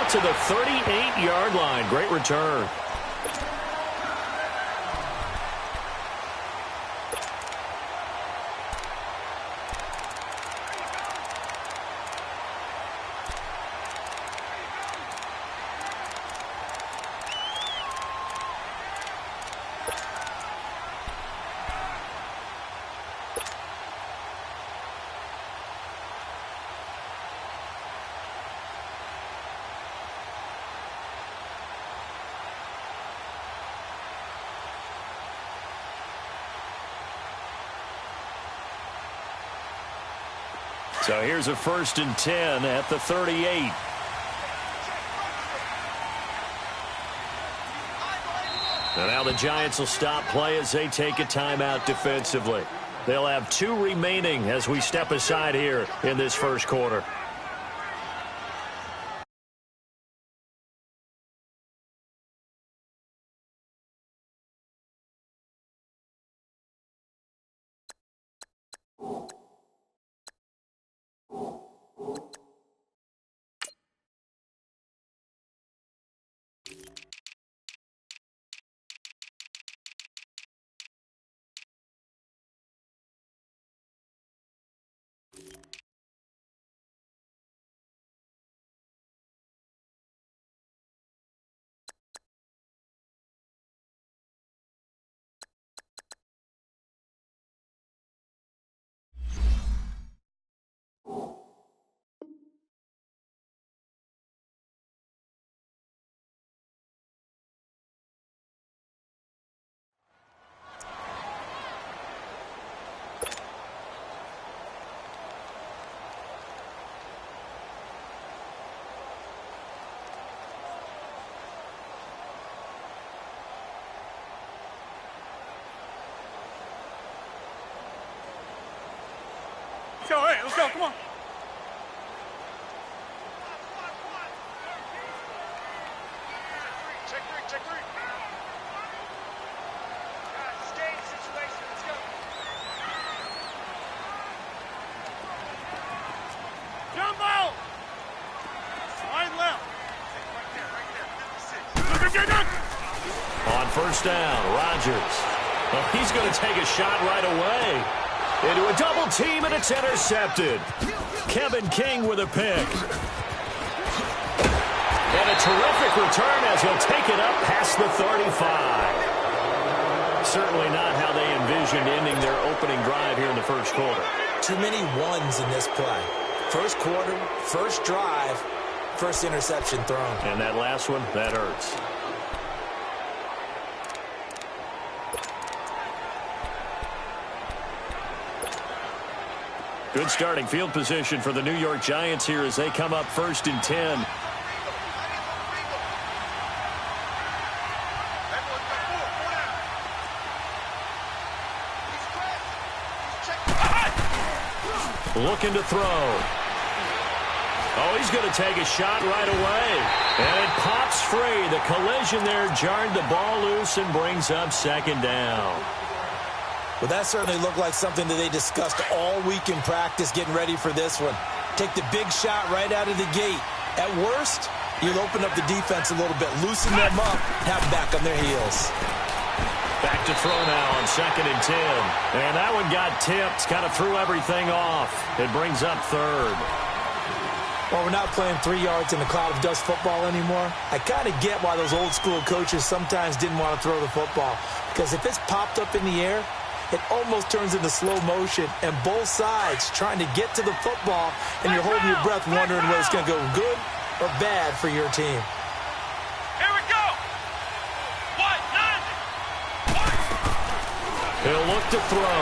out to the 38-yard line. Great return. So here's a 1st and 10 at the 38. And now the Giants will stop play as they take a timeout defensively. They'll have 2 remaining as we step aside here in this first quarter. Let's go, hey, let's go, come on. Check three. Stay in the situation, let's go. Jumbo! Wide left. Right there. On 1st down, Rodgers. Well, he's going to take a shot right away. Into a double team, and it's intercepted. Kevin King with a pick. And a terrific return as he'll take it up past the 35. Certainly not how they envisioned ending their opening drive here in the first quarter. Too many ones in this play. First quarter, first drive, first interception thrown. And that last one, that hurts. Good starting field position for the New York Giants here as they come up 1st and 10. Looking to throw. Oh, he's going to take a shot right away. And it pops free. The collision there jarred the ball loose and brings up 2nd down. Well, that certainly looked like something that they discussed all week in practice getting ready for this one. Take the big shot right out of the gate. At worst, you'll open up the defense a little bit, loosen them up, have them back on their heels. Back to throw now on 2nd and 10. And that one got tipped, kind of threw everything off. It brings up 3rd. Well, we're not playing 3 yards in a cloud of dust football anymore. I kind of get why those old school coaches sometimes didn't want to throw the football. Because if it's popped up in the air, it almost turns into slow motion, and both sides trying to get to the football, and you're holding your breath wondering whether it's going to go good or bad for your team. Here we go. 1-9. He'll look to throw.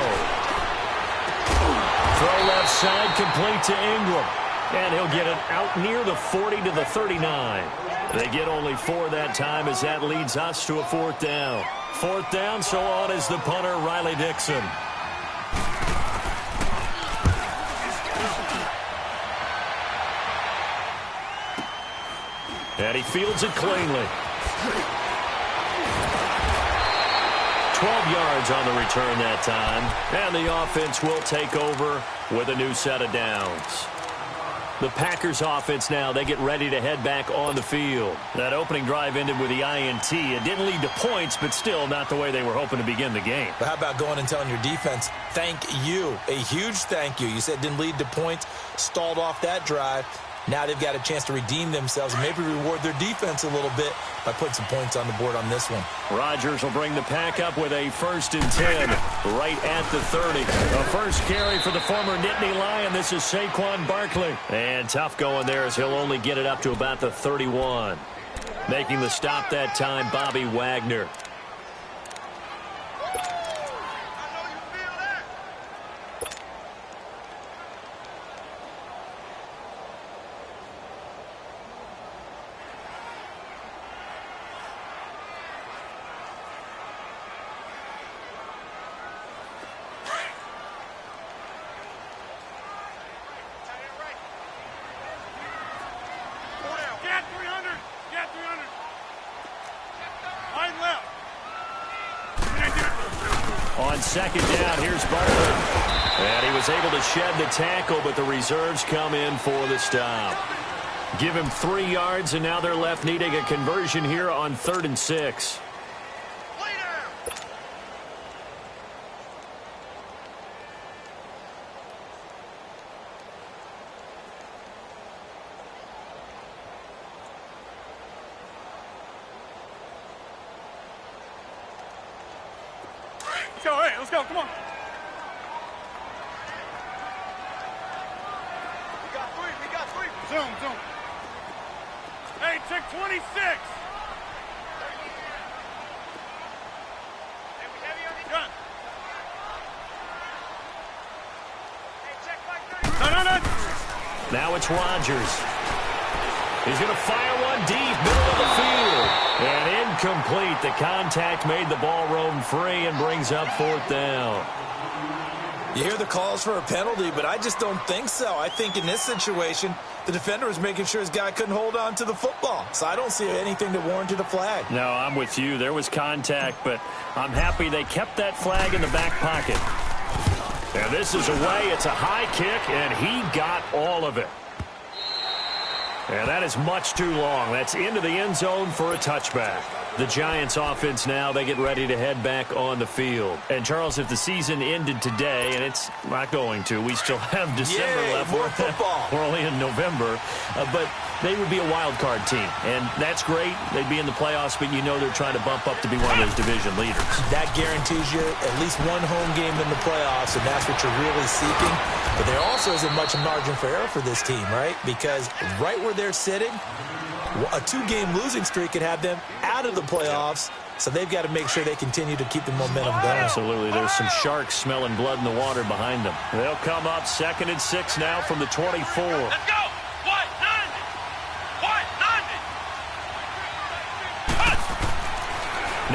Throw left side, complete to Ingram. And he'll get it out near the 40 to the 39. They get only 4 that time as that leads us to a 4th down. 4th down, so on is the punter, Riley Dixon. And he fields it cleanly. 12 yards on the return that time. And the offense will take over with a new set of downs. The Packers offense now, they get ready to head back on the field. That opening drive ended with the INT. It didn't lead to points, but still not the way they were hoping to begin the game. But how about going and telling your defense, thank you, a huge thank you. You said it didn't lead to points, stalled off that drive. Now they've got a chance to redeem themselves and maybe reward their defense a little bit by putting some points on the board on this one. Rodgers will bring the pack up with a 1st and 10 right at the 30. A first carry for the former Nittany Lion. This is Saquon Barkley. And tough going there as he'll only get it up to about the 31. Making the stop that time, Bobby Wagner. On 2nd down, here's Barkley. And he was able to shed the tackle, but the reserves come in for the stop. Give him 3 yards, and now they're left needing a conversion here on 3rd and 6. Let's go, hey, let's go, come on. We got three. Zoom. Hey, check 26. Gun. Hey, check like 30. No. Now it's Rodgers. He's going to fire one deep, middle of the field. And incomplete. The contact made the ball roam free and brings up 4th down. You hear the calls for a penalty, but I just don't think so. I think in this situation, the defender was making sure his guy couldn't hold on to the football. So I don't see anything that warranted a flag. No, I'm with you. There was contact, but I'm happy they kept that flag in the back pocket. And this is away. It's a high kick, and he got all of it. And that is much too long. That's into the end zone for a touchback. The Giants offense now, they get ready to head back on the field. And, Charles, if the season ended today, and it's not going to, we still have December left. More football. We're only in November. But they would be a wild card team. And that's great. They'd be in the playoffs, but you know they're trying to bump up to be one of those division leaders. That guarantees you at least one home game in the playoffs, and that's what you're really seeking. But there also isn't much margin for error for this team, right? Because right where they're sitting, a 2-game losing streak could have them out of the playoffs, so they've got to make sure they continue to keep the momentum going. Absolutely. There's some sharks smelling blood in the water behind them. They'll come up 2nd and 6 now from the 24. Let's go. What? 90.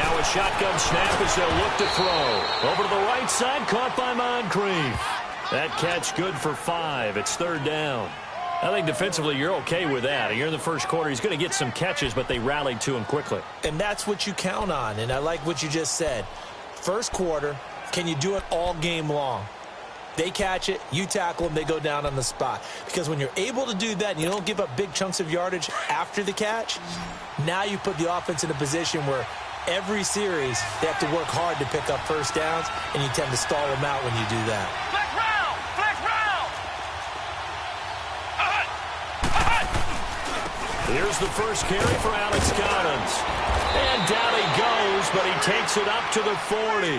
Now a shotgun snap as they'll look to throw. Over to the right side, caught by Moncrief. That catch good for 5. It's 3rd down. I think defensively you're okay with that. You're in the first quarter. He's going to get some catches, but they rallied to him quickly. And that's what you count on, and I like what you just said. First quarter, can you do it all game long? They catch it, you tackle them, they go down on the spot. Because when you're able to do that and you don't give up big chunks of yardage after the catch, now you put the offense in a position where every series they have to work hard to pick up first downs, and you tend to stall them out when you do that. Flex round. Here's the first carry for Alex Collins. And down he goes, but he takes it up to the 40.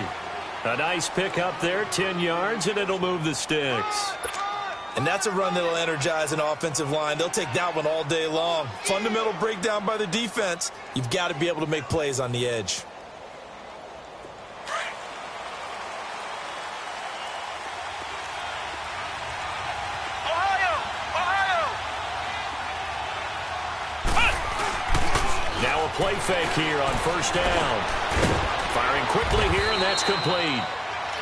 A nice pick up there, 10 yards, and it'll move the sticks. And that's a run that'll energize an offensive line. They'll take that one all day long. Fundamental breakdown by the defense. You've got to be able to make plays on the edge. Now a play fake here on 1st down. Firing quickly here, and that's complete.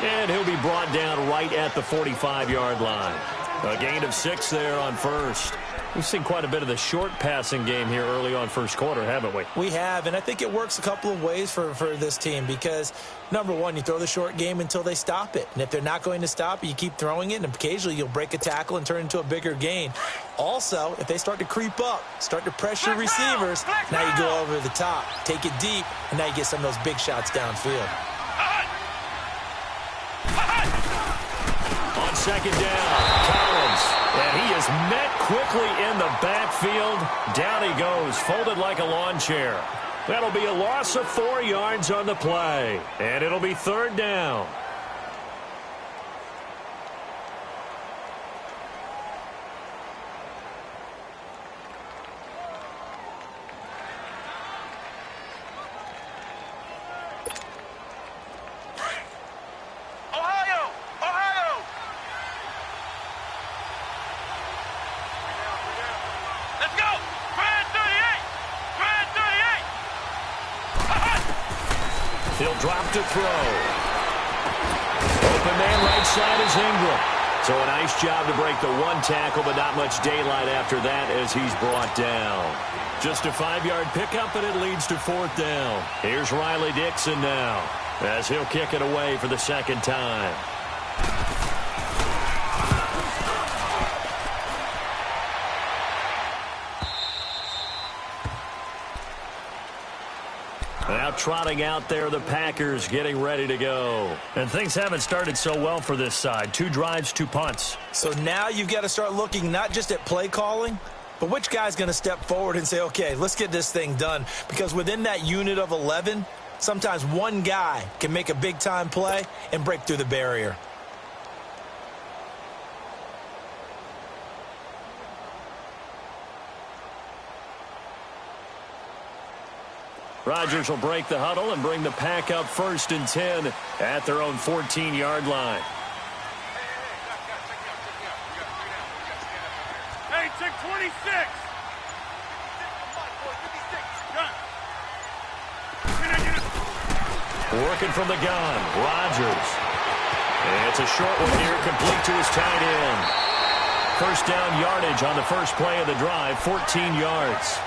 And he'll be brought down right at the 45-yard line. A gain of 6 there on first. We've seen quite a bit of the short passing game here early on first quarter, haven't we? We have, and I think it works a couple of ways for this team because, number one, you throw the short game until they stop it. And if they're not going to stop it, you keep throwing it, and occasionally you'll break a tackle and turn it into a bigger gain. Also, if they start to creep up, start to pressure receivers, now you go over the top, take it deep, and now you get some of those big shots downfield. On second down, Collins, and he is met quickly in the backfield. Down he goes, folded like a lawn chair. That'll be a loss of 4 yards on the play, and it'll be third down. He'll drop to throw. Open man right side is Ingram. So a nice job to break the 1 tackle, but not much daylight after that as he's brought down. Just a 5-yard pickup, and it leads to 4th down. Here's Riley Dixon now as he'll kick it away for the second time. Now trotting out there, the Packers getting ready to go. And things haven't started so well for this side. 2 drives, 2 punts. So now you've got to start looking not just at play calling, but which guy's going to step forward and say, okay, let's get this thing done. Because within that unit of 11, sometimes one guy can make a big-time play and break through the barrier. Rodgers will break the huddle and bring the Pack up 1st and 10 at their own 14-yard line. Hey, check 26. Working from the gun, Rodgers. And it's a short one here, complete to his tight end. First down yardage on the first play of the drive, 14 yards.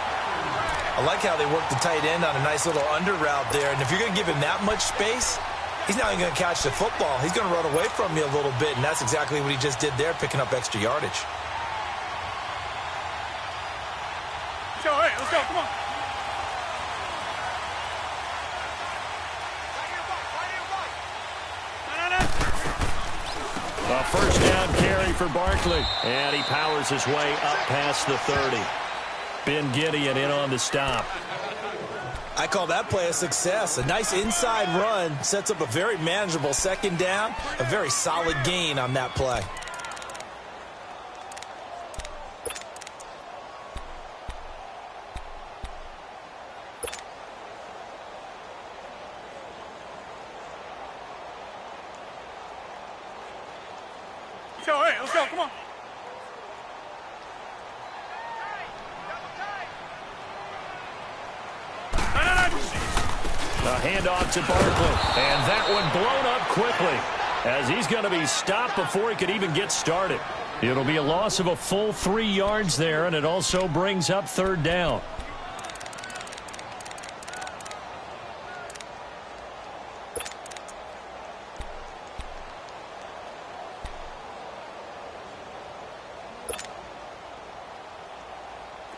I like how they work the tight end on a nice little under route there. And if you're going to give him that much space, he's not even going to catch the football. He's going to run away from you a little bit, and that's exactly what he just did there, picking up extra yardage. Joe, hey, let's go, come on. A first down carry for Barkley. And he powers his way up past the 30. Ben Gideon in on the stop. I call that play a success. A nice inside run sets up a very manageable second down. A very solid gain on that play. Joe, hey, let's go, come on. A handoff to Barkley, and that one blown up quickly as he's going to be stopped before he could even get started. It'll be a loss of a full 3 yards there, and it also brings up third down.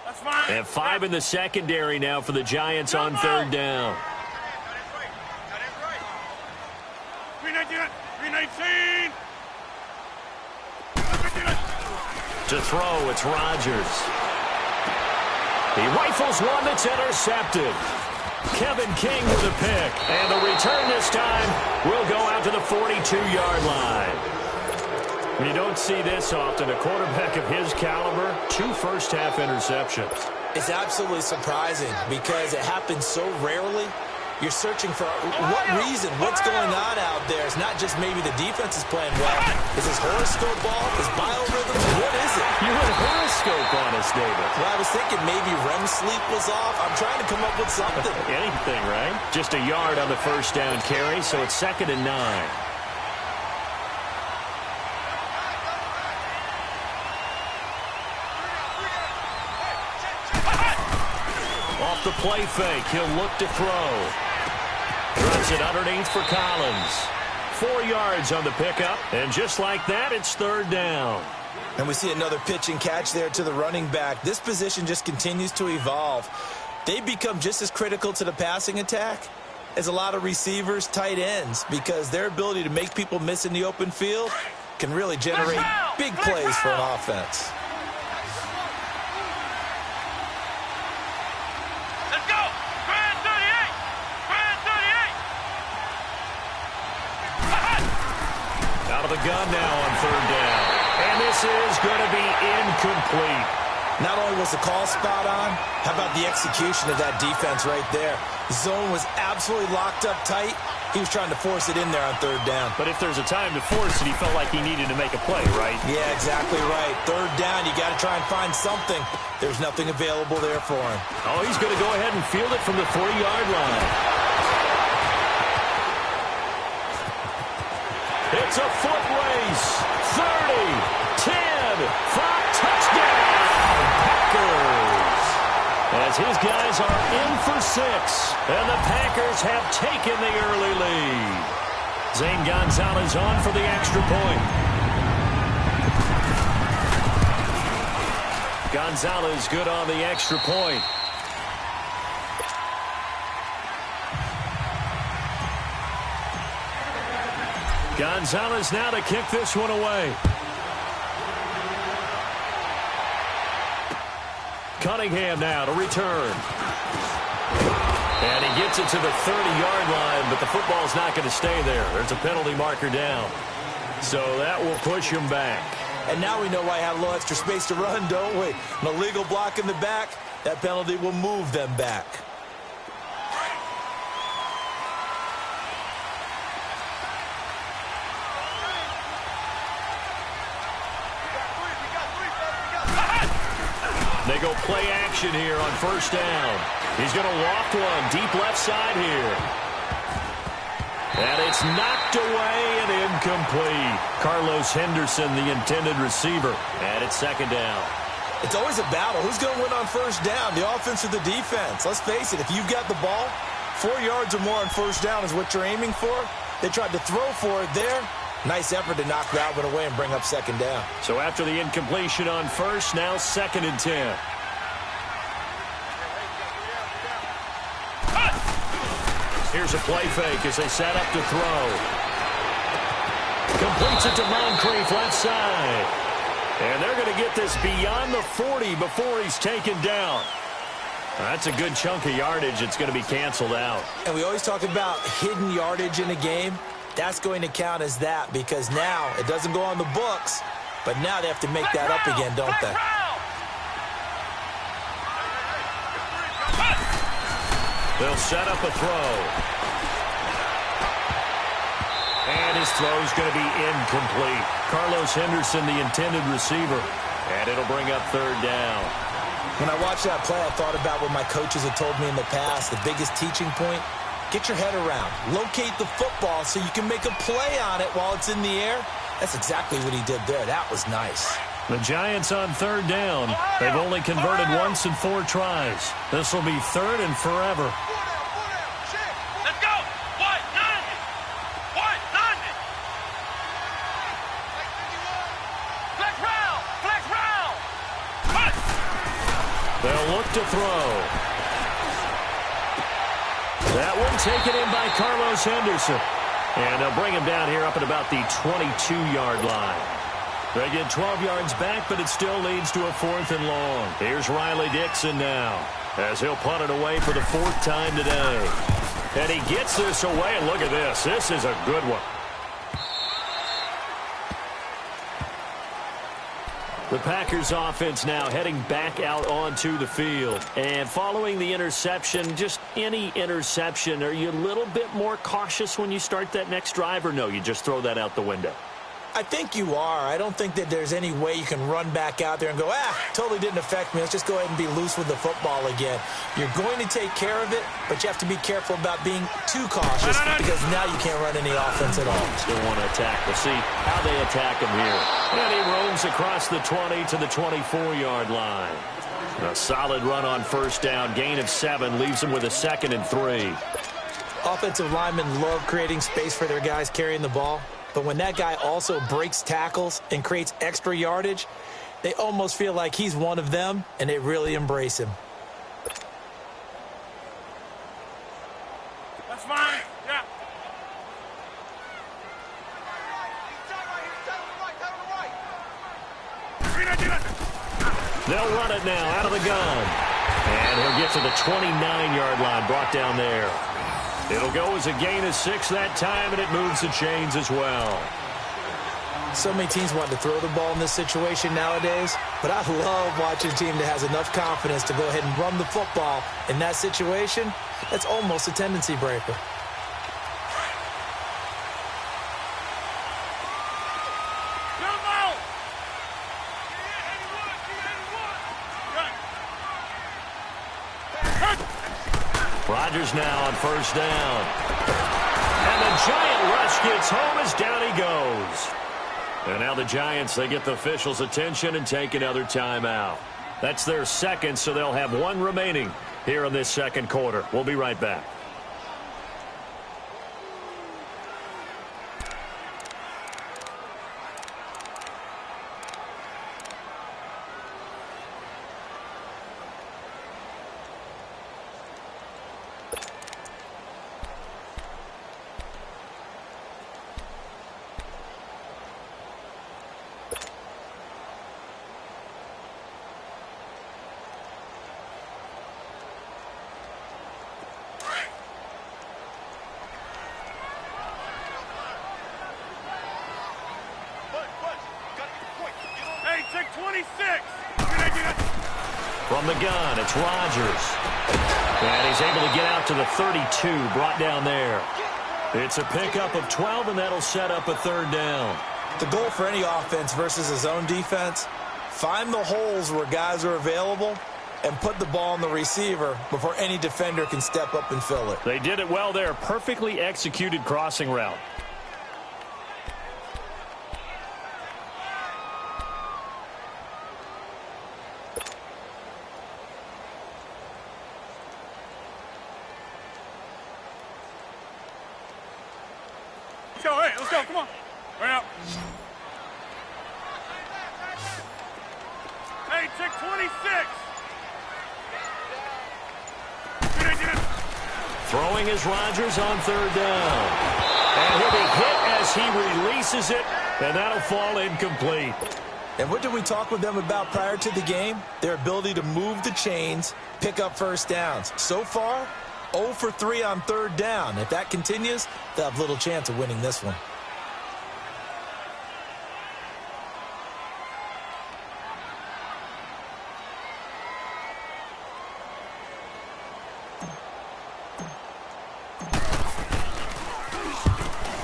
That's fine. And 5 in the secondary now for the Giants on third down. 319. To throw, it's Rodgers. He rifles one that's intercepted. Kevin King with a pick. And the return this time will go out to the 42-yard line. You don't see this often. A quarterback of his caliber, 2 first-half interceptions. It's absolutely surprising because it happens so rarely. You're searching for what reason, what's going on out there. It's not just maybe the defense is playing well. Is his horoscope off? Is biorhythms? What is it? You had a horoscope on us, David. Well, I was thinking maybe REM sleep was off. I'm trying to come up with something. Anything, right? Just a yard on the first down carry, so it's 2nd and 9. Off the play fake, he'll look to throw. Drops it underneath for Collins. 4 yards on the pickup, and just like that, it's third down. And we see another pitch and catch there to the running back. This position just continues to evolve. They've become just as critical to the passing attack as a lot of receivers, tight ends, because their ability to make people miss in the open field can really generate big plays for an offense. Let's go! Grand 38! Grand 38! Out of the gun now on third down. And this is going to be incomplete. Not only was the call spot on, how about the execution of that defense right there? The zone was absolutely locked up tight. He was trying to force it in there on third down. But if there's a time to force it, he felt like he needed to make a play, right? Yeah, exactly right. Third down, you got to try and find something. There's nothing available there for him. Oh, he's going to go ahead and field it from the 3-yard line. It's a foot race. 30, 10, 5, touchdown, Packers. As his guys are in for 6, and the Packers have taken the early lead. Zane Gonzalez on for the extra point. Gonzalez good on the extra point. Gonzalez now to kick this one away. Cunningham now to return. And he gets it to the 30-yard line, but the football's not going to stay there. There's a penalty marker down. So that will push him back. And now we know why I have a little extra space to run, don't we? An illegal block in the back, that penalty will move them back. They go play action here on first down. He's going to walk one deep left side here. And it's knocked away and incomplete. Carlos Henderson, the intended receiver. And it's second down. It's always a battle. Who's going to win on first down, the offense or the defense? Let's face it, if you've got the ball, 4 yards or more on first down is what you're aiming for. They tried to throw for it there. Nice effort to knock that one away and bring up second down. So after the incompletion on first, now 2nd and 10. Here's a play fake as they set up to throw. Completes it to Moncrief left side. And they're going to get this beyond the 40 before he's taken down. That's a good chunk of yardage. It's going to be canceled out. And we always talk about hidden yardage in a game. That's going to count as that because now it doesn't go on the books, but now they have to make that up again, don't they? They'll set up a throw. And his throw is going to be incomplete. Carlos Henderson, the intended receiver. And it'll bring up third down. When I watched that play, I thought about what my coaches had told me in the past. The biggest teaching point, get your head around. Locate the football so you can make a play on it while it's in the air. That's exactly what he did there. That was nice. The Giants on third down. They've only converted once in 4 tries. This will be third and forever. Let's go! What? 90! What? 90! Flex round! Flex round! What? They'll look to throw. That one taken in by Carlos Henderson. And they'll bring him down here up at about the 22-yard line. They get 12 yards back, but it still leads to a 4th and long. Here's Riley Dixon now, as he'll punt it away for the 4th time today. And he gets this away, and look at this. This is a good one. The Packers offense now heading back out onto the field. And following the interception, just any interception, are you a little bit more cautious when you start that next drive, or no, you just throw that out the window? I think you are. I don't think that there's any way you can run back out there and go, totally didn't affect me. Let's just go ahead and be loose with the football again. You're going to take care of it, but you have to be careful about being too cautious because now you can't run any offense at all. Still want to attack. We'll see how they attack him here. And he roams across the 20 to the 24-yard line. A solid run on first down. Gain of 7 leaves them with a 2nd and 3. Offensive linemen love creating space for their guys carrying the ball. But when that guy also breaks tackles and creates extra yardage, they almost feel like he's one of them, and they really embrace him. That's fine. Yeah. They'll run it now out of the gun. And he'll get to the 29-yard line, brought down there. It'll go as a gain of 6 that time, and it moves the chains as well. So many teams want to throw the ball in this situation nowadays, but I love watching a team that has enough confidence to go ahead and run the football. In that situation, that's almost a tendency breaker. Rodgers now on first down. And the Giant rush gets home as down he goes. And now the Giants, they get the officials' attention and take another timeout. That's their 2nd, so they'll have 1 remaining here in this 2nd quarter. We'll be right back. From the gun, it's Rodgers. And he's able to get out to the 32, brought down there. It's a pickup of 12, and that'll set up a 3rd down. The goal for any offense versus a zone defense, find the holes where guys are available and put the ball on the receiver before any defender can step up and fill it. They did it well there. Perfectly executed crossing route. Hey, let's go, come on. Right out. Hey, check 26. Throwing is Rodgers on 3rd down. And he'll be hit as he releases it, and that'll fall incomplete. And what did we talk with them about prior to the game? Their ability to move the chains, pick up first downs. So far, 0 for 3 on 3rd down. If that continues, they'll have little chance of winning this one.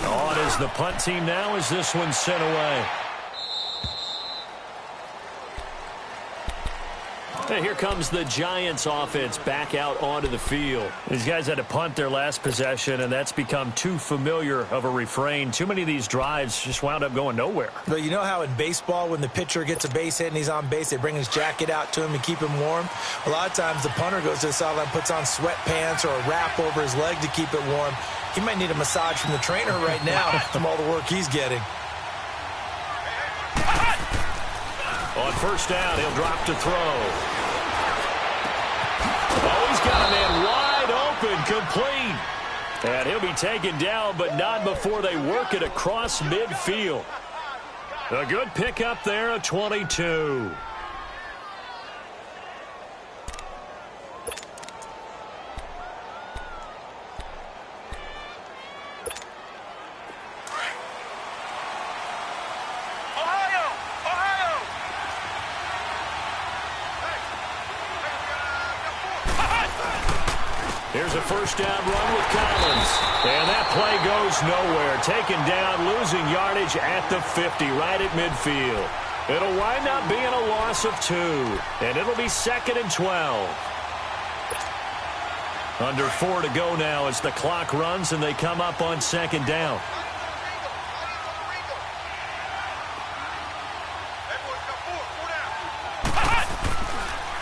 On is the punt team now as this one's sent away. And here comes the Giants offense back out onto the field. These guys had to punt their last possession, and that's become too familiar of a refrain. Too many of these drives just wound up going nowhere. But you know how in baseball, when the pitcher gets a base hit and he's on base, they bring his jacket out to him and keep him warm? A lot of times the punter goes to the sideline, puts on sweatpants or a wrap over his leg to keep it warm. He might need a massage from the trainer right now from all the work he's getting. On first down, he'll drop to throw. Oh, he's got a man wide open, complete. And he'll be taken down, but not before they work it across midfield. A good pickup there, a 22. Here's a first down run with Collins. And that play goes nowhere. Taken down, losing yardage at the 50, right at midfield. It'll wind up being a loss of 2. And it'll be 2nd and 12. Under 4 to go now as the clock runs and they come up on 2nd down.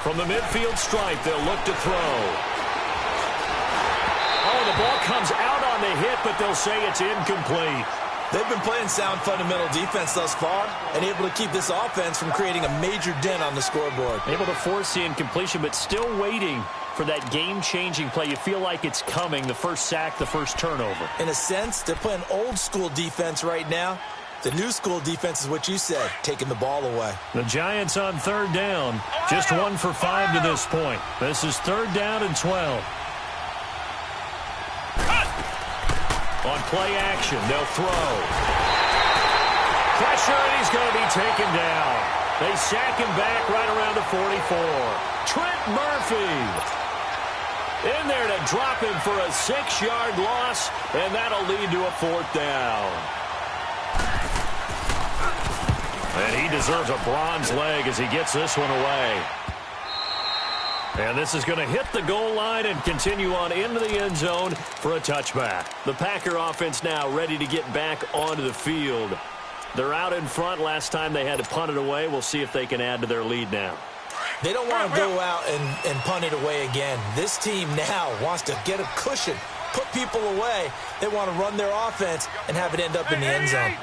From the midfield stripe, they'll look to throw. Oh, the ball comes out on the hit, but they'll say it's incomplete. They've been playing sound fundamental defense thus far and able to keep this offense from creating a major dent on the scoreboard. Able to force the incompletion, but still waiting for that game-changing play. You feel like it's coming, the first sack, the first turnover. In a sense, they're playing old-school defense right now. The new school defense is what you said, taking the ball away. The Giants on third down. Just 1 for 5 to this point. This is third down and 12. On play action, they'll throw. Pressure, and he's going to be taken down. They sack him back right around the 44. Trent Murphy in there to drop him for a 6-yard loss, and that'll lead to a 4th down. And he deserves a bronze leg as he gets this one away. And this is going to hit the goal line and continue on into the end zone for a touchback. The Packer offense now ready to get back onto the field. They're out in front. Last time they had to punt it away. We'll see if they can add to their lead now. They don't want to go out and punt it away again. This team now wants to get a cushion, put people away. They want to run their offense and have it end up in the end zone.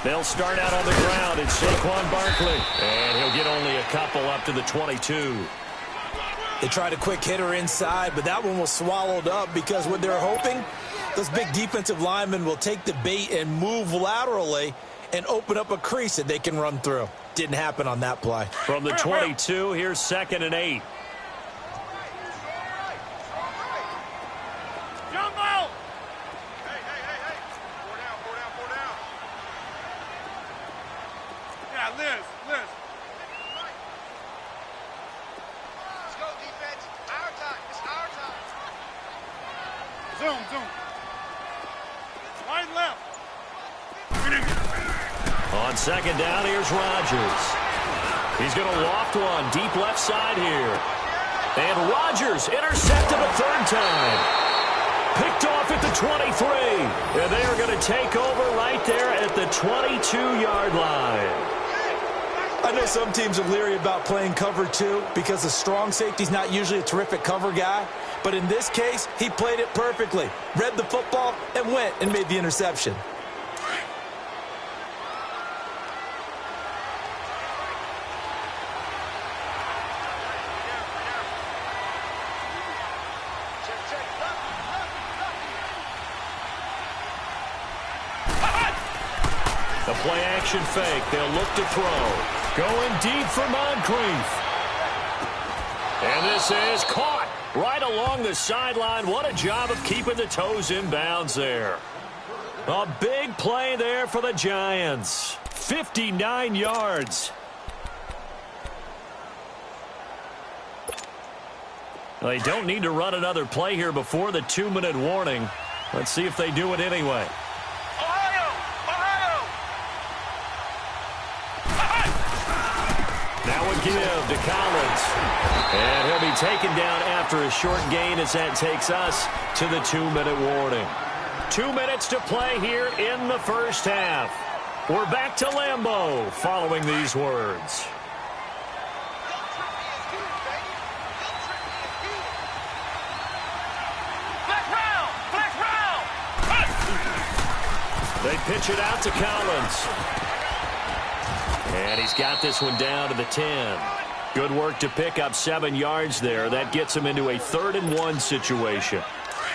They'll start out on the ground. It's Saquon Barkley. And he'll get only a couple up to the 22. They tried a quick hitter inside, but that one was swallowed up because what they're hoping, those big defensive linemen will take the bait and move laterally and open up a crease that they can run through. Didn't happen on that play. From the 22, here's 2nd and 8. On 2nd down, here's Rodgers. He's going to loft one deep left side here. And Rodgers intercepted a 3rd time. Picked off at the 23. And they are going to take over right there at the 22-yard line. I know some teams are leery about playing cover 2 because the strong safety's not usually a terrific cover guy. But in this case, he played it perfectly. Read the football and went and made the interception. The play-action fake. They'll look to throw. Going deep for Moncrief. And this is caught right along the sideline. What a job of keeping the toes in bounds there. A big play there for the Giants. 59 yards. They don't need to run another play here before the 2-minute warning. Let's see if they do it anyway. Now a give to Collins. And he'll be taken down after a short gain as that takes us to the 2-minute warning. 2 minutes to play here in the first half. We're back to Lambeau following these words. They pitch it out to Collins. And he's got this one down to the 10. Good work to pick up 7 yards there. That gets him into a 3rd and 1 situation.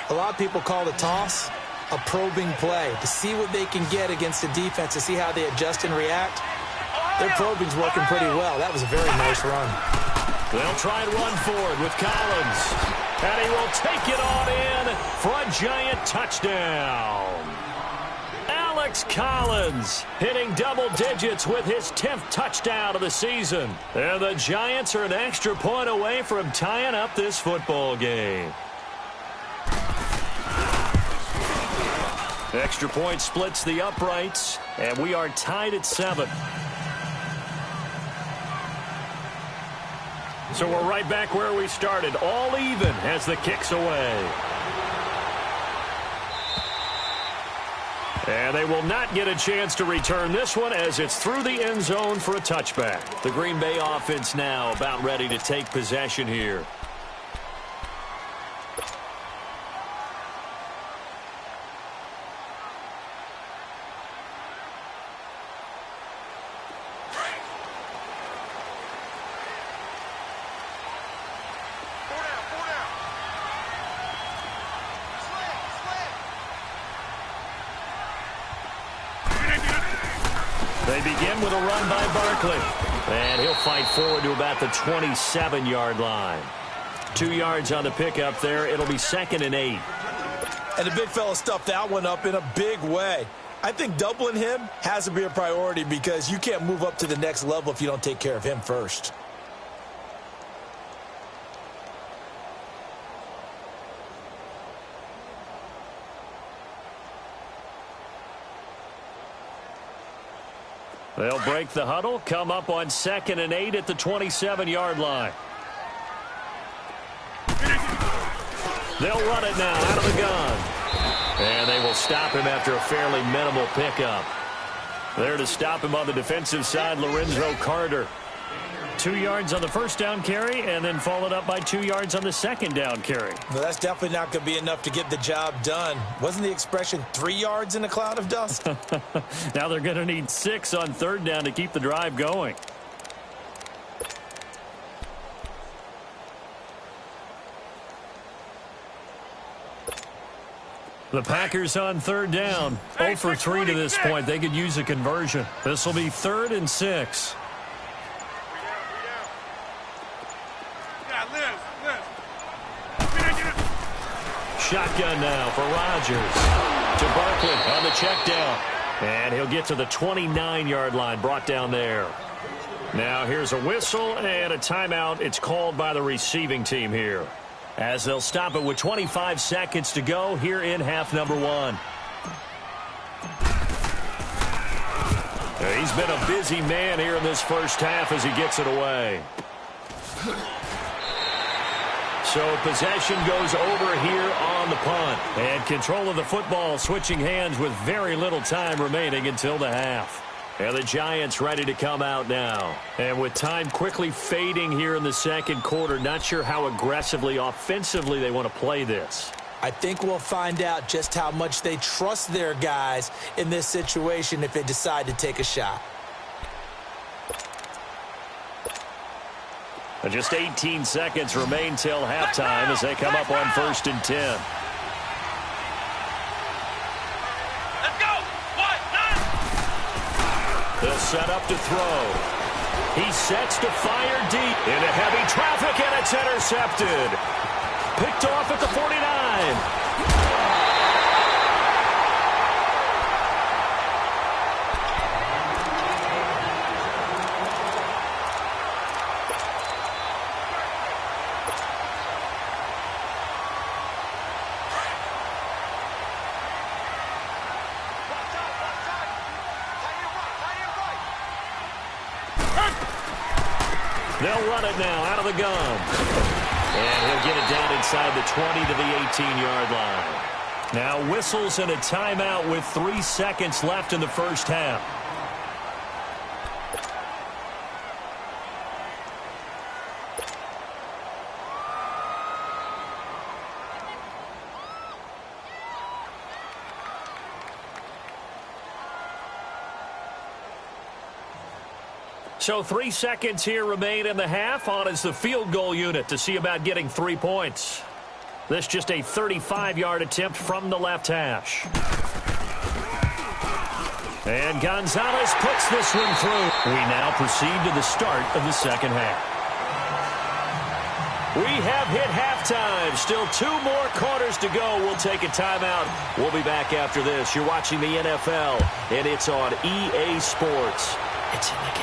A lot of people call the toss a probing play to see what they can get against the defense, to see how they adjust and react. Their probing's working pretty well. That was a very nice run. They'll try and run forward with Collins. And he will take it on in for a Giant touchdown. Alex Collins hitting double digits with his 10th touchdown of the season. And the Giants are an extra point away from tying up this football game. Extra point splits the uprights, and we are tied at 7. So we're right back where we started, all even as the kick's away. And they will not get a chance to return this one as it's through the end zone for a touchback. The Green Bay offense now about ready to take possession here. They begin with a run by Barkley. And he'll fight forward to about the 27-yard line. 2 yards on the pickup there. It'll be 2nd and 8. And the big fella stuffed that one up in a big way. I think doubling him has to be a priority because you can't move up to the next level if you don't take care of him first. They'll break the huddle, come up on 2nd and 8 at the 27-yard line. They'll run it now out of the gun. And they will stop him after a fairly minimal pickup. There to stop him on the defensive side, Lorenzo Carter. 2 yards on the first down carry, and then followed up by 2 yards on the second down carry. Well, that's definitely not going to be enough to get the job done. Wasn't the expression 3 yards in a cloud of dust? Now they're going to need 6 on 3rd down to keep the drive going. The Packers on 3rd down. 0 for 3 to this point. They could use a conversion. This will be 3rd and 6. Shotgun now for Rodgers. To Barkley on the check down. And he'll get to the 29-yard line, brought down there. Now here's a whistle and a timeout. It's called by the receiving team here, as they'll stop it with 25 seconds to go here in half number 1. He's been a busy man here in this first half as he gets it away. So possession goes over here on the punt. And control of the football switching hands with very little time remaining until the half. And the Giants ready to come out now. And with time quickly fading here in the second quarter, not sure how aggressively, offensively they want to play this. I think we'll find out just how much they trust their guys in this situation if they decide to take a shot. Just 18 seconds remain till halftime as they come up on 1st and 10. Let's go. 1, 9. They'll set up to throw. He sets to fire deep into heavy traffic, and it's intercepted. Picked off at the 49. They'll run it now out of the gun. And he'll get it down inside the 20 to the 18-yard line. Now whistles and a timeout with 3 seconds left in the first half. So 3 seconds here remain in the half. On is the field goal unit to see about getting 3 points. This just a 35-yard attempt from the left hash. And Gonzalez puts this one through. We now proceed to the start of the second half. We have hit halftime. Still 2 more quarters to go. We'll take a timeout. We'll be back after this. You're watching the NFL, and it's on EA Sports. It's in the game.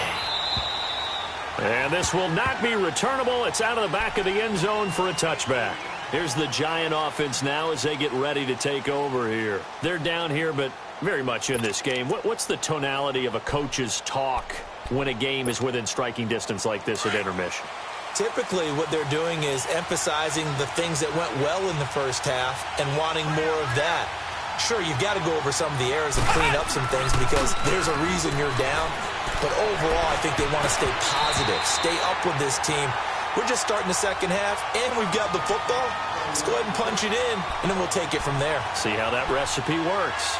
And this will not be returnable. It's out of the back of the end zone for a touchback. Here's the Giant offense now as they get ready to take over here. They're down here, but very much in this game. What's the tonality of a coach's talk when a game is within striking distance like this at intermission? Typically, what they're doing is emphasizing the things that went well in the first half and wanting more of that. Sure, you've got to go over some of the errors and clean up some things because there's a reason you're down. But overall, I think they want to stay positive, stay up with this team. We're just starting the second half, and we've got the football. Let's go ahead and punch it in, and then we'll take it from there. See how that recipe works.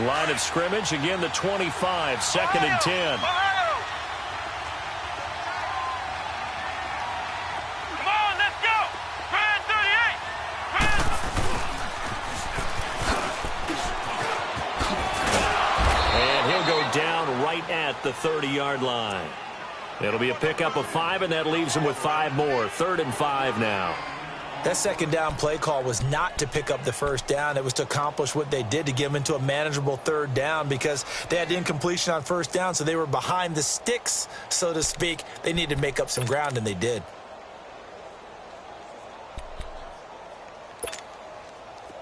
Line of scrimmage, again the 25, 2nd and 10. Come on, let's go. Brad 38. And he'll go down right at the 30-yard line. It'll be a pickup of 5, and that leaves him with 5 more. 3rd and 5 now. That second down play call was not to pick up the first down. It was to accomplish what they did, to get them into a manageable 3rd down because they had incompletion on 1st down, so they were behind the sticks, so to speak. They needed to make up some ground, and they did.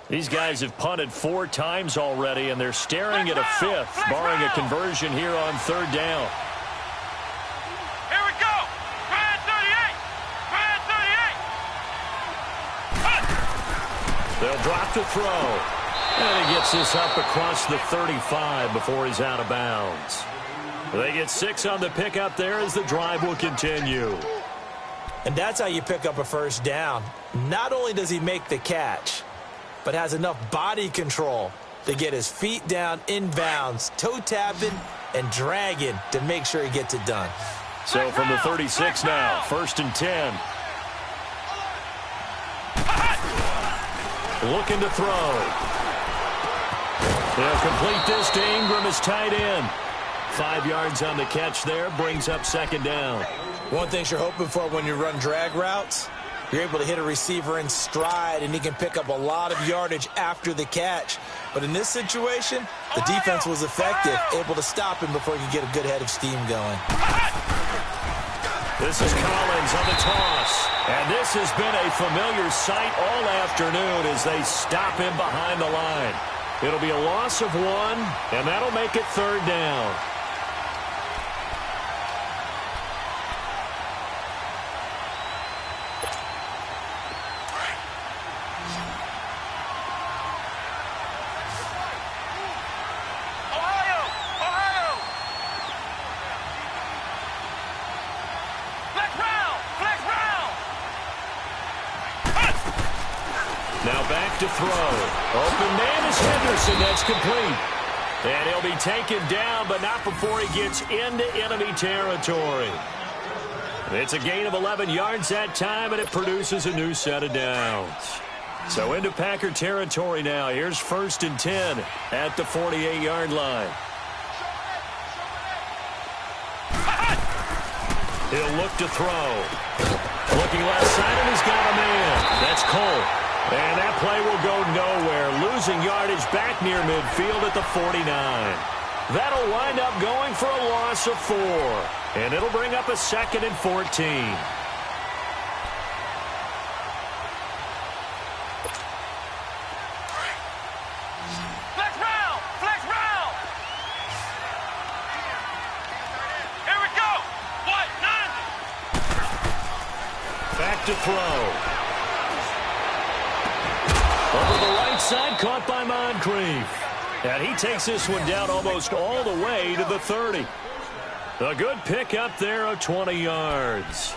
These guys have punted 4 times already, and they're staring at a 5th, barring a conversion here on 3rd down. Here we go. Brad 38. Brad 38. They'll drop the throw. And he gets this up across the 35 before he's out of bounds. They get 6 on the pickup there as the drive will continue. And that's how you pick up a 1st down. Not only does he make the catch, but has enough body control to get his feet down inbounds, toe tapping and dragging to make sure he gets it done. So from the 36 now, 1st and 10. Looking to throw. They'll complete this to Ingram as tight end. 5 yards on the catch there, brings up 2nd down. One thing you're hoping for when you run drag routes, you're able to hit a receiver in stride, and he can pick up a lot of yardage after the catch. But in this situation, the defense was effective, able to stop him before he could get a good head of steam going. This is Collins on the toss. And this has been a familiar sight all afternoon as they stop him behind the line. It'll be a loss of 1, and that'll make it 3rd down. Now back to throw. Open man is Henderson. That's complete. And he'll be taken down, but not before he gets into enemy territory. It's a gain of 11 yards that time, and it produces a new set of downs. So into Packer territory now. Here's 1st and 10 at the 48-yard line. He'll look to throw. Looking left side, and he's got a man. That's Cole. And that play will go nowhere, losing yardage back near midfield at the 49. That'll wind up going for a loss of 4. And it'll bring up a 2nd and 14. Flex round! Flex round! Here we go! What? 90! Back to throw. Over the right side, caught by Moncrief. And he takes this one down almost all the way to the 30. A good pick up there of 20 yards.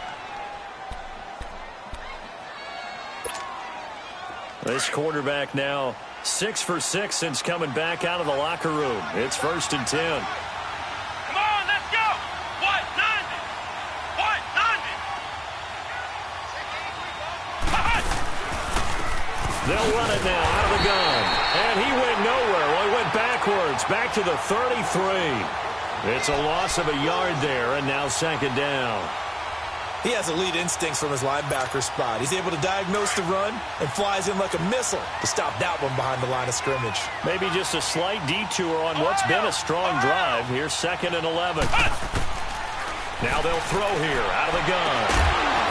This quarterback now 6 for 6 since coming back out of the locker room. It's 1st and 10. Come on, let's go! What? 90! What? 90! They'll run it now out of the gun. And he went nowhere. Well, he went backwards, back to the 33. It's a loss of a yard there, and now 2nd down. He has elite instincts from his linebacker spot. He's able to diagnose the run and flies in like a missile to stop that one behind the line of scrimmage. Maybe just a slight detour on what's been a strong drive. Here's 2nd and 11. Now they'll throw here out of the gun.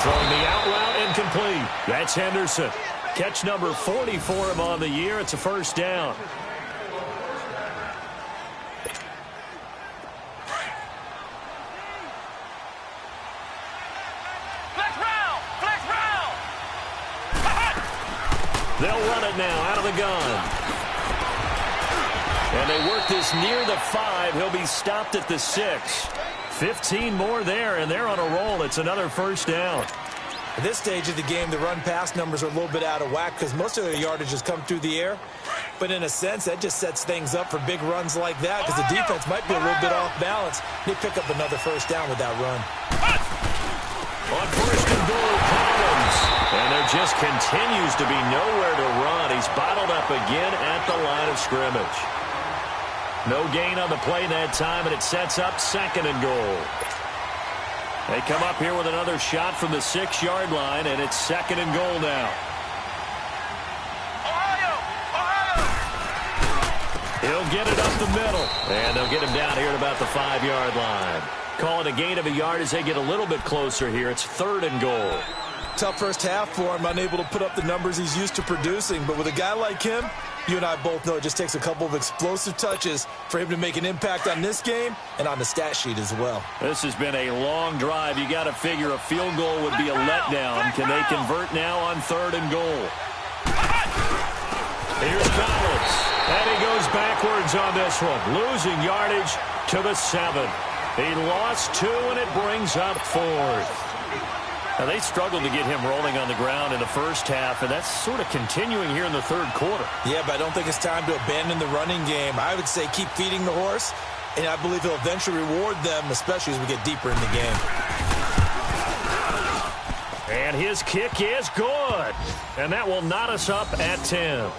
Throwing the out route incomplete. That's Henderson. Catch number 40 for him on the year. It's a 1st down. They'll run it now out of the gun. And they work this near the 5. He'll be stopped at the 6. 15 more there, and they're on a roll. It's another first down. At this stage of the game, the run-pass numbers are a little bit out of whack because most of their yardage has come through the air. But in a sense, that just sets things up for big runs like that because the defense might be a little bit off balance. They pick up another first down with that run. On first and goal, Collins. And there just continues to be nowhere to run. He's bottled up again at the line of scrimmage. No gain on the play that time, and it sets up second and goal. They come up here with another shot from the 6-yard line, and it's second and goal now. He'll get it up the middle, and they'll get him down here at about the 5-yard line. Call it a gain of a yard as they get a little bit closer here. It's third and goal. Tough first half for him, unable to put up the numbers he's used to producing. But with a guy like him, you and I both know it just takes a couple of explosive touches for him to make an impact on this game and on the stat sheet as well. This has been a long drive. You got to figure a field goal would be a letdown. Can they convert now on third and goal? Here's Collins. And he goes backwards on this one, losing yardage to the 7. He lost 2, and it brings up fourth. Now, they struggled to get him rolling on the ground in the first half, and that's sort of continuing here in the third quarter. Yeah, but I don't think it's time to abandon the running game. I would say keep feeding the horse, and I believe he'll eventually reward them, especially as we get deeper in the game. And his kick is good, and that will knot us up at 10.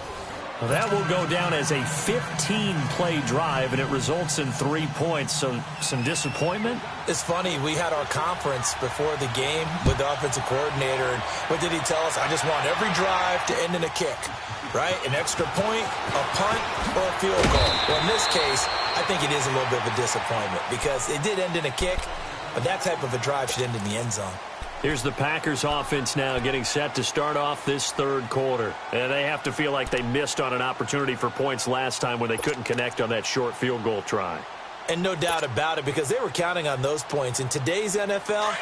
Well, that will go down as a 15-play drive, and it results in 3 points. So some disappointment? It's funny. We had our conference before the game with the offensive coordinator, and what did he tell us? I just want every drive to end in a kick, right? An extra point, a punt, or a field goal. Well, in this case, I think it is a little bit of a disappointment because it did end in a kick, but that type of a drive should end in the end zone. Here's the Packers offense now getting set to start off this third quarter. And they have to feel like they missed on an opportunity for points last time when they couldn't connect on that short field goal try. And no doubt about it, because they were counting on those points. In today's NFL,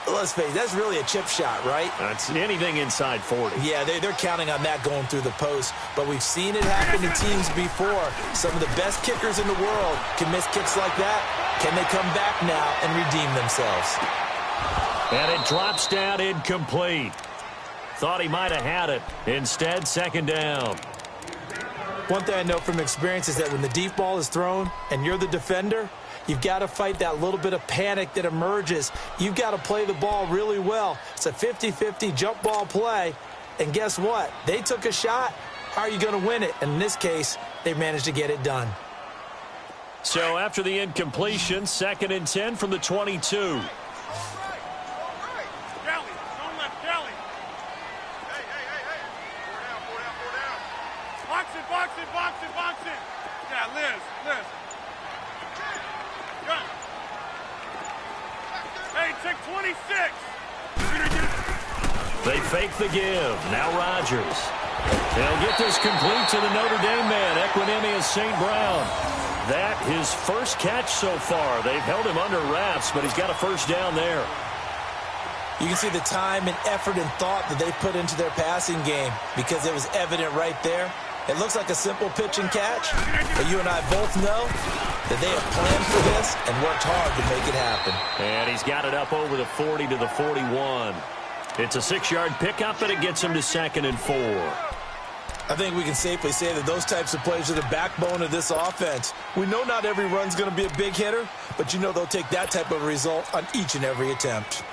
let's face it, that's really a chip shot, right? It's anything inside 40. Yeah, they're counting on that going through the post. But we've seen it happen to teams before. Some of the best kickers in the world can miss kicks like that. Can they come back now and redeem themselves? And it drops down incomplete. Thought he might have had it. Instead, second down. One thing I know from experience is that when the deep ball is thrown and you're the defender, you've got to fight that little bit of panic that emerges. You've got to play the ball really well. It's a 50-50 jump ball play. And guess what? They took a shot. How are you going to win it? And in this case, they managed to get it done. So after the incompletion, second and 10 from the 22. They fake the give. Now Rodgers. They'll get this complete to the Notre Dame man, Equinemius St. Brown. That his first catch so far. They've held him under wraps, but he's got a first down there. You can see the time and effort and thought that they put into their passing game because it was evident right there. It looks like a simple pitch and catch, but you and I both know that they have planned for this and worked hard to make it happen. And he's got it up over the 40 to the 41. It's a 6-yard pickup, and it gets him to second and 4. I think we can safely say that those types of plays are the backbone of this offense. We know not every run's going to be a big hitter, but you know they'll take that type of result on each and every attempt.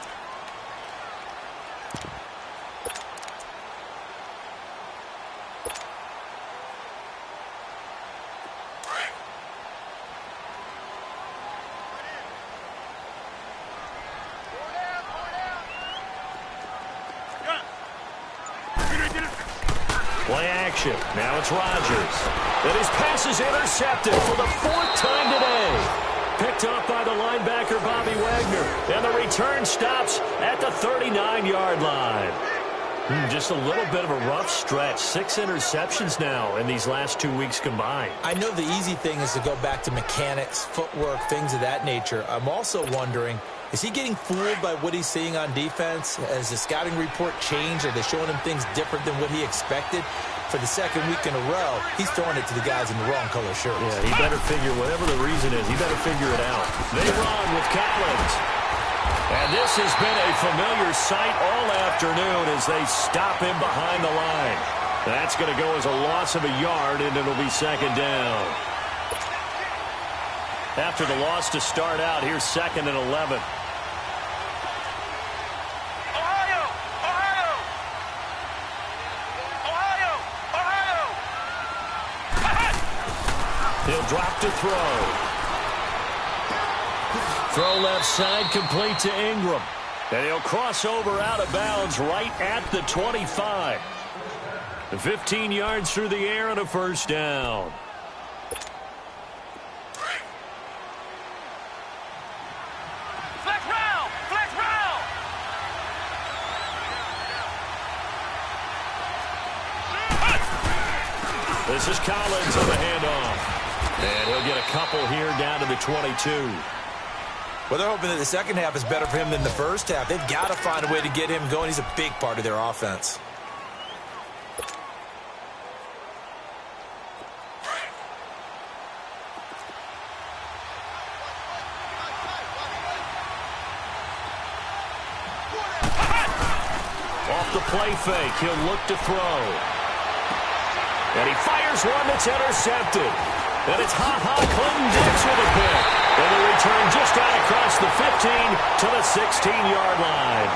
Play action. Now it's Rodgers. And his pass is intercepted for the 4th time today. Picked up by the linebacker, Bobby Wagner. And the return stops at the 39-yard line. Just a little bit of a rough stretch. 6 interceptions now in these last 2 weeks combined. I know the easy thing is to go back to mechanics, footwork, things of that nature. I'm also wondering, Is he getting fooled by what he's seeing on defense? Has the scouting report changed? Are they showing him things different than what he expected? For the second week in a row, he's throwing it to the guys in the wrong color shirts. Yeah, he better figure, whatever the reason is, he better figure it out. They run with Collins. And this has been a familiar sight all afternoon as they stop him behind the line. That's going to go as a loss of a yard, and it'll be second down. After the loss to start out, here's 2nd and 11. He'll drop to throw. Throw left side, complete to Ingram. And he'll cross over out of bounds right at the 25. 15 yards through the air and a first down. Flex round! Flex round! This is Collins on the handoff. And he'll get a couple here down to the 22. Well, they're hoping that the second half is better for him than the first half. They've got to find a way to get him going. He's a big part of their offense. Off the play fake, he'll look to throw. And he fires one that's intercepted. And it's Clinton-Dix with a pick. And the return just right across the 15 to the 16-yard line.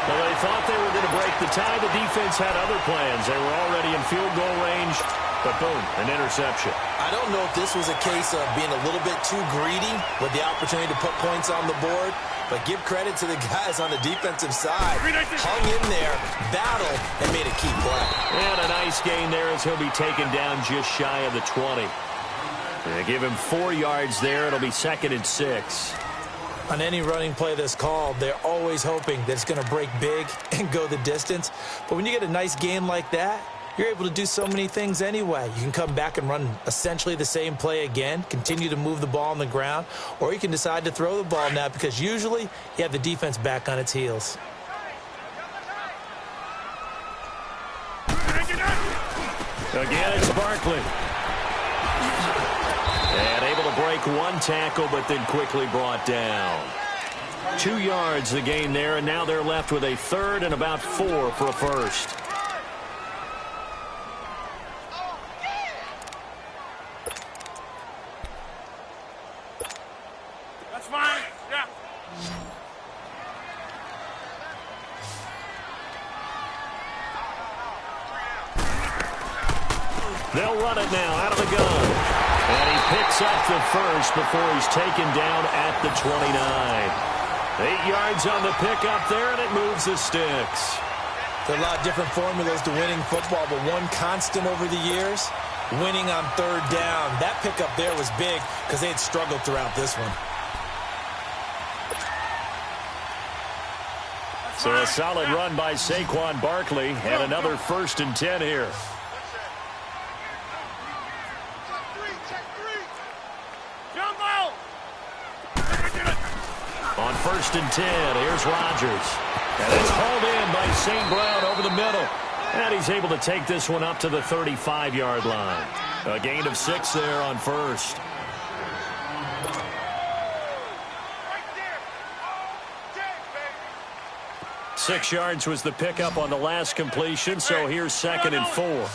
Well, they thought they were going to break the tie. The defense had other plans. They were already in field goal range. But boom, an interception. I don't know if this was a case of being a little bit too greedy with the opportunity to put points on the board. But give credit to the guys on the defensive side. Hung in there, battled, and made a key play. And a nice gain there as he'll be taken down just shy of the 20. They give him 4 yards there. It'll be 2nd and 6. On any running play that's called, they're always hoping that it's going to break big and go the distance. But when you get a nice gain like that, you're able to do so many things anyway. You can come back and run essentially the same play again, continue to move the ball on the ground, or you can decide to throw the ball now because usually you have the defense back on its heels. Again, it's Barkley. And able to break one tackle, but then quickly brought down. 2 yards the gain there, and now they're left with a 3rd and about 4 for a first. That's fine. Yeah. They'll run it now out of the gun. And he picks up the first before he's taken down at the 29. 8 yards on the pickup there, and it moves the sticks. There are a lot of different formulas to winning football, but one constant over the years, winning on 3rd down. That pickup there was big because they had struggled throughout this one. So a solid run by Saquon Barkley, and another 1st and 10 here. On 1st and 10, here's Rodgers. And it's hauled in by St. Brown over the middle. And he's able to take this one up to the 35-yard line. A gain of 6 there on 1st. Right there. 6 yards was the pickup on the last completion, so here's 2nd and 4.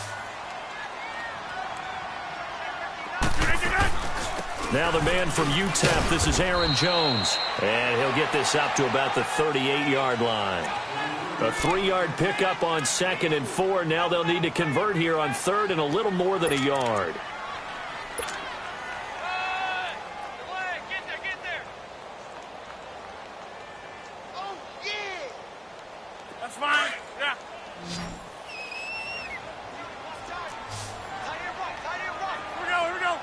Now the man from UTEP, this is Aaron Jones. And he'll get this up to about the 38-yard line. A 3-yard pickup on 2nd and 4. Now they'll need to convert here on 3rd and a little more than a yard. Get there. Oh, yeah. That's fine. Yeah. Here we go.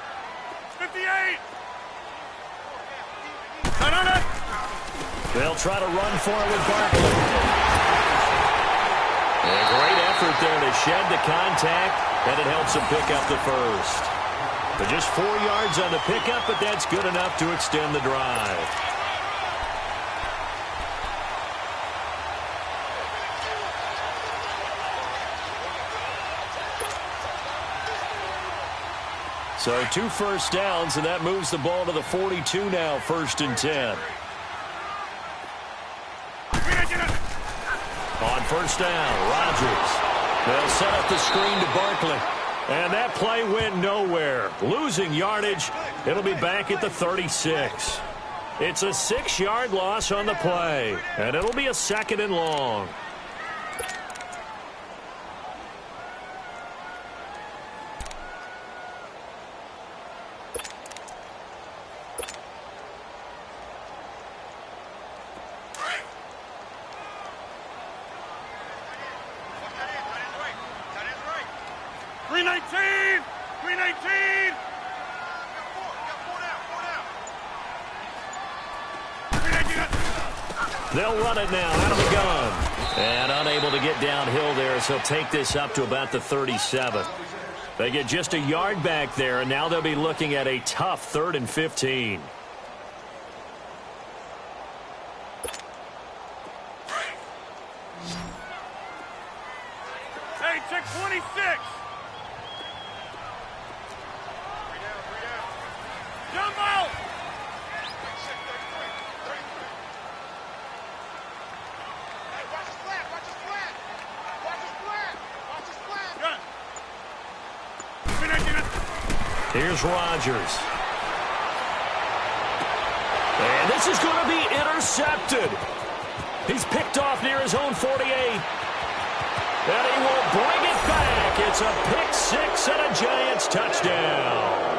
58. They'll try to run for it with Barkley. A great effort there to shed the contact, and it helps him pick up the first. But just 4 yards on the pickup, but that's good enough to extend the drive. So 2 first downs, and that moves the ball to the 42 now, 1st and 10. On 1st down, Rodgers. They'll set up the screen to Barkley. And that play went nowhere. Losing yardage. It'll be back at the 36. It's a 6-yard loss on the play. And it'll be a 2nd and long. They'll run it now out of the gun. And unable to get downhill there, so take this up to about the 37. They get just a yard back there, and now they'll be looking at a tough 3rd and 15. Hey, check 26. Jump out. Here's Rodgers. And this is going to be intercepted. He's picked off near his own 48. And he will bring it back. It's a pick 6 and a Giants touchdown.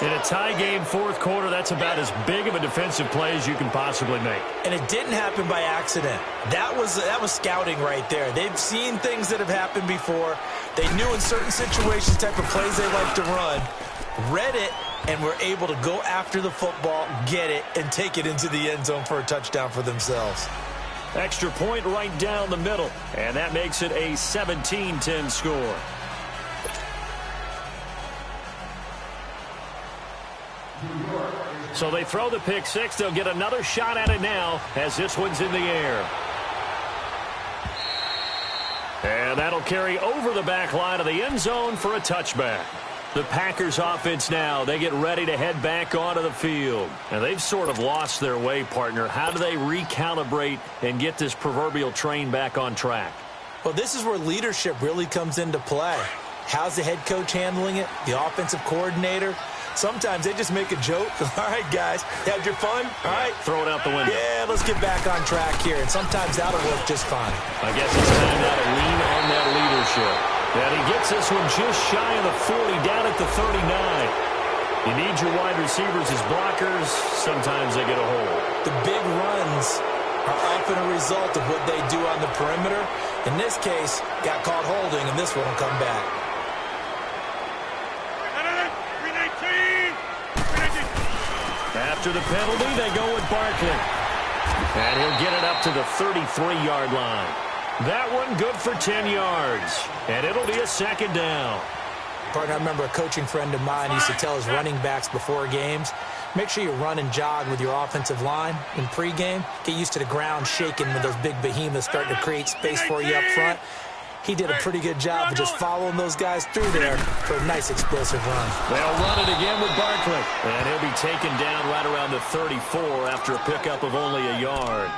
In a tie game, 4th quarter, that's about as big of a defensive play as you can possibly make. And it didn't happen by accident. That was scouting right there. They've seen things that have happened before. They knew in certain situations the type of plays they like to run, read it, and were able to go after the football, get it, and take it into the end zone for a touchdown for themselves. Extra point right down the middle, and that makes it a 17-10 score. So they throw the pick 6. They'll get another shot at it now as this one's in the air. And that'll carry over the back line of the end zone for a touchback. The Packers offense now, they get ready to head back onto the field. And they've sort of lost their way, partner. How do they recalibrate and get this proverbial train back on track? Well, this is where leadership really comes into play. How's the head coach handling it? The offensive coordinator? Sometimes they just make a joke. All right, guys, had your fun? All right. Throw it out the window. Yeah, let's get back on track here. And sometimes that'll work just fine. I guess it's time now to lean on that leadership. And he gets this one just shy of the 40, down at the 39. You need your wide receivers as blockers. Sometimes they get a hold. The big runs are often a result of what they do on the perimeter. In this case, got caught holding, and this one will come back. After the penalty, they go with Barkley. And he'll get it up to the 33-yard line. That one good for 10 yards. And it'll be a 2nd down. Partner, I remember a coaching friend of mine used to tell his running backs before games, make sure you run and jog with your offensive line in pregame. Get used to the ground shaking when those big behemoths starting to create space for you up front. He did a pretty good job of just following those guys through there for a nice explosive run. They'll run it again with Barkley. And he'll be taken down right around the 34 after a pickup of only a yard.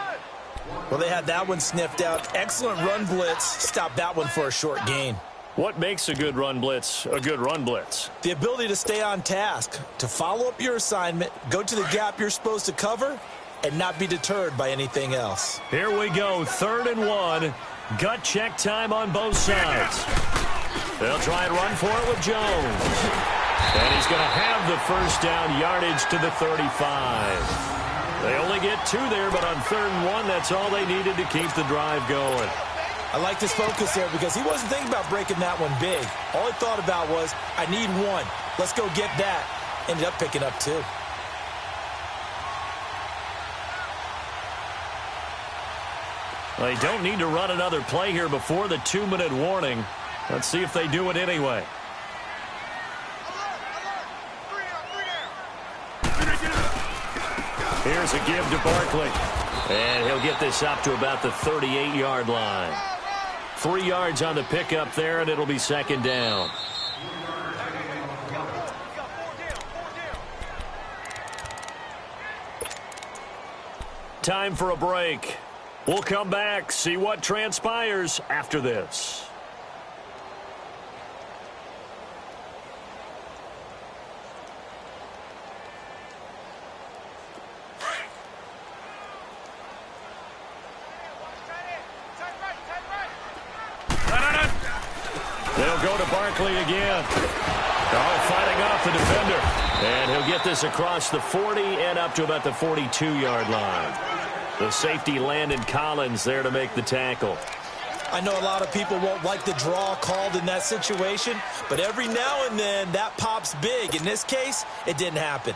Well, they had that one sniffed out. Excellent run blitz. Stopped that one for a short gain. What makes a good run blitz a good run blitz? The ability to stay on task, to follow up your assignment, go to the gap you're supposed to cover, and not be deterred by anything else. Here we go, 3rd and 1. Gut check time on both sides. They'll try and run for it with Jones. And he's going to have the 1st down, yardage to the 35. They only get 2 there, but on 3rd and 1, that's all they needed to keep the drive going. I like his focus there because he wasn't thinking about breaking that one big. All he thought about was, I need 1. Let's go get that. Ended up picking up 2. They don't need to run another play here before the 2-minute warning. Let's see if they do it anyway. Here's a give to Barkley. And he'll get this up to about the 38-yard line. 3 yards on the pickup there, and it'll be 2nd down. Time for a break. We'll come back, see what transpires after this. They'll go to Barkley again. Oh, fighting off the defender. And he'll get this across the 40 and up to about the 42-yard line. The safety Landon Collins there to make the tackle. I know a lot of people won't like the draw called in that situation, but every now and then that pops big. In this case, it didn't happen.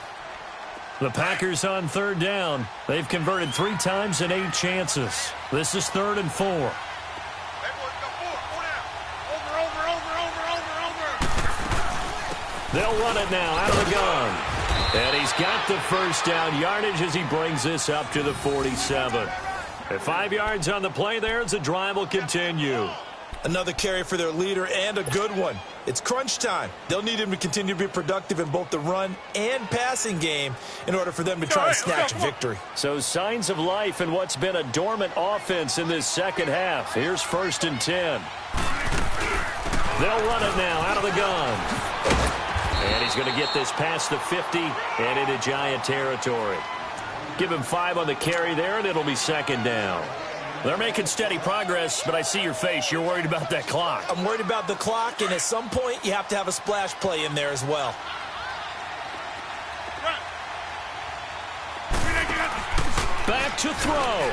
The Packers on third down. They've converted 3 times in 8 chances. This is 3rd and 4. They'll run it now out of the gun. And he's got the first down yardage as he brings this up to the 47. At 5 yards on the play there as the drive will continue. Another carry for their leader and a good one. It's crunch time. They'll need him to continue to be productive in both the run and passing game in order for them to try and snatch victory. So signs of life in what's been a dormant offense in this second half. Here's 1st and 10. They'll run it now out of the gun. And he's going to get this past the 50 and into Giant territory. Give him 5 on the carry there, and it'll be 2nd down. They're making steady progress, but I see your face. You're worried about that clock. I'm worried about the clock, and at some point, you have to have a splash play in there as well. Back to throw.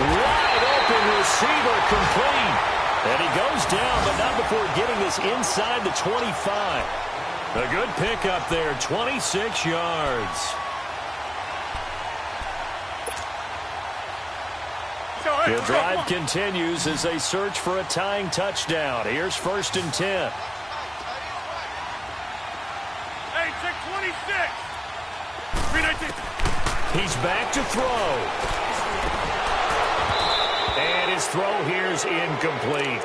Wide open receiver complete. And he goes down, but not before getting this inside the 25. A good pickup there, 26 yards. The drive continues as they search for a tying touchdown. Here's 1st and 10. Hey, check 26. He's back to throw. And his throw here's incomplete.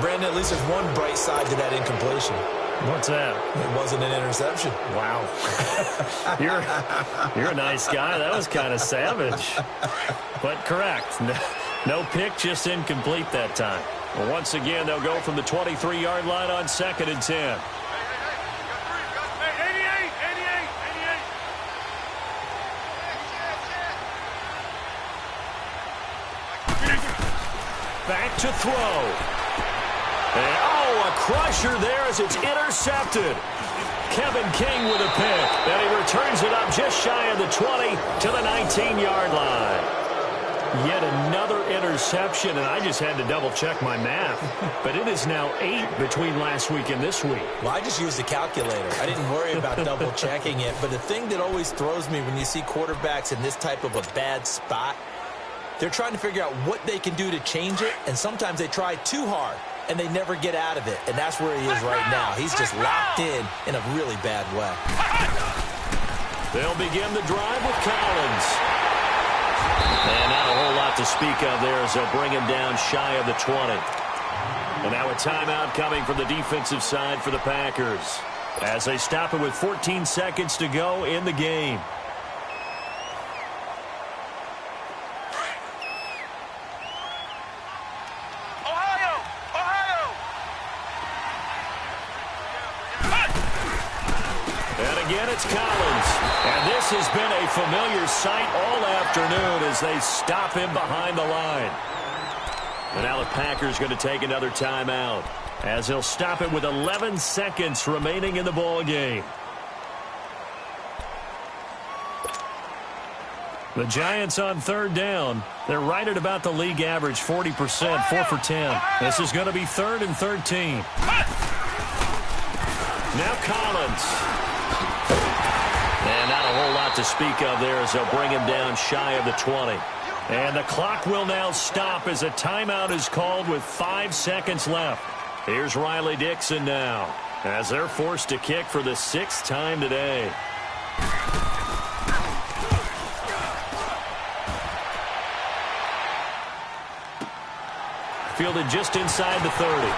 Brandon, at least there's one bright side to that incompletion. What's that? It wasn't an interception. Wow. You're a nice guy. That was kind of savage. But correct. No pick, just incomplete that time. Well, once again, they'll go from the 23-yard line on 2nd and 10. Back to throw. And, a crusher there as it's intercepted. Kevin King with a pick. And he returns it up just shy of the 20 to the 19-yard line. Yet another interception, and I just had to double-check my math. But it is now 8 between last week and this week. Well, I just used the calculator. I didn't worry about double-checking it. But the thing that always throws me when you see quarterbacks in this type of a bad spot, they're trying to figure out what they can do to change it, and sometimes they try too hard, and they never get out of it. And that's where he is right now. He's just locked in a really bad way. They'll begin the drive with Collins. And not a whole lot to speak of there as they'll bring him down shy of the 20. And now a timeout coming from the defensive side for the Packers as they stop it with 14 seconds to go in the game. Again, it's Collins. And this has been a familiar sight all afternoon as they stop him behind the line. And now the Packers going to take another timeout as they'll stop it with 11 seconds remaining in the ball game. The Giants on 3rd down. They're right at about the league average, 40%, 4 for 10. This is going to be 3rd and 13. Now Collins. And not a whole lot to speak of there as they'll bring him down shy of the 20. And the clock will now stop as a timeout is called with 5 seconds left. Here's Riley Dixon now as they're forced to kick for the 6th time today. Fielded just inside the 30.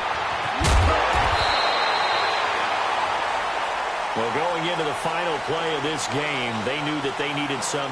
Well, going into the final play of this game, they knew that they needed some